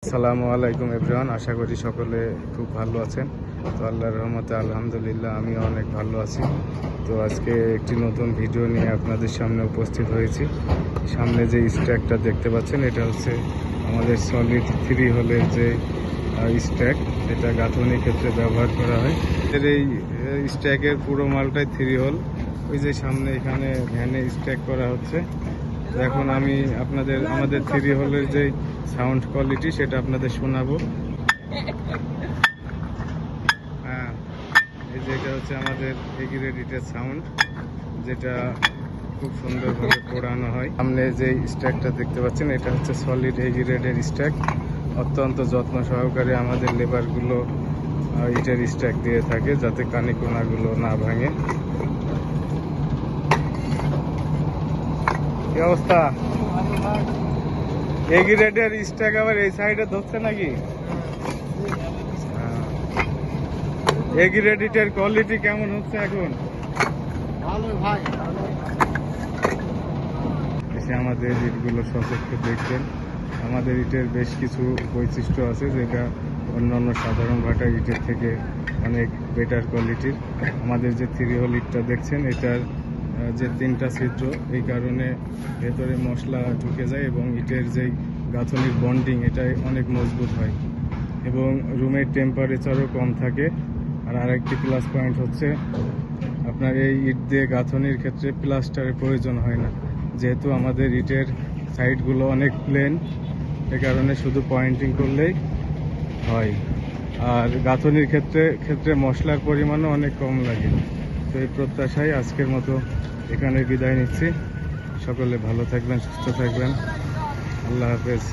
আসসালামু আলাইকুম এভরিওয়ান, আশা করি সকলে খুব ভালো আছেন। তো আল্লাহর রহমতে আলহামদুলিল্লাহ আমিও অনেক ভালো আছি। তো আজকে একটি নতুন ভিডিও নিয়ে আপনাদের সামনে উপস্থিত হয়েছি। সামনে যে স্ট্যাকটা দেখতে পাচ্ছেন, এটা হচ্ছে আমাদের সলিড 3 হোলের যে স্ট্যাক, এটা গাঁথনির ক্ষেত্রে ব্যবহার করা হয়। এই স্ট্যাকের পুরো মালটাই 3 হোল। ওই যে সামনে এখানে ভ্যানে স্ট্যাক করা হচ্ছে। তো এখন আমি আমাদের 3 হোলের যে সাউন্ড কোয়ালিটি সেটা আপনাদের শোনাবো। হ্যাঁ, এই যে এটা হচ্ছে আমাদের এগ্রেডিটের সাউন্ড, যেটা খুব সুন্দরভাবে পোড়ানো হয়। সামনে যে স্ট্যাকটা দেখতে পাচ্ছেন, এটা হচ্ছে সলিড এগ্রেডের স্ট্যাক। অত্যন্ত যত্ন সহকারে আমাদের লেবারগুলো ইটের স্ট্যাক দিয়ে থাকে, যাতে কানিকোনাগুলো না ভাঙে। কি অবস্থা? এগ্রেডের স্ট্যাক আবার এই সাইডে ধরছে নাকি? এগ্রেডের কোয়ালিটি কেমন হচ্ছে এখন? ভালো ভাই। এসে আমাদের ইটগুলো সচক্ষে দেখবেন। আমাদের ইটের বেশ কিছু বৈশিষ্ট্য আছে, যেটা অন্যান্য সাধারণ ভাটা ইটের থেকে অনেক বেটার কোয়ালিটির। আমাদের যে 3 হোল ইটটা দেখছেন, এটার যে 3টা ছিদ্র, এই কারণে ভেতরে মশলা ঢুকে যায় এবং ইটের যেই গাঁথনির বন্ডিং এটা অনেক মজবুত হয় এবং রুমের টেম্পারেচারও কম থাকে। আর আরেকটি প্লাস পয়েন্ট হচ্ছে, আপনার এই ইট দিয়ে গাঁথনির ক্ষেত্রে প্লাস্টারের প্রয়োজন হয় না, যেহেতু আমাদের ইটের সাইডগুলো অনেক প্লেন, এ কারণে শুধু পয়েন্টিং করলেই হয়। আর গাঁথনির ক্ষেত্রে মশলার পরিমাণও অনেক কম লাগে। তো এই প্রত্যাশায় আজকের মতো এখানে বিদায় নিচ্ছি। সকলে ভালো থাকবেন, সুস্থ থাকবেন। আল্লাহ হাফেজ।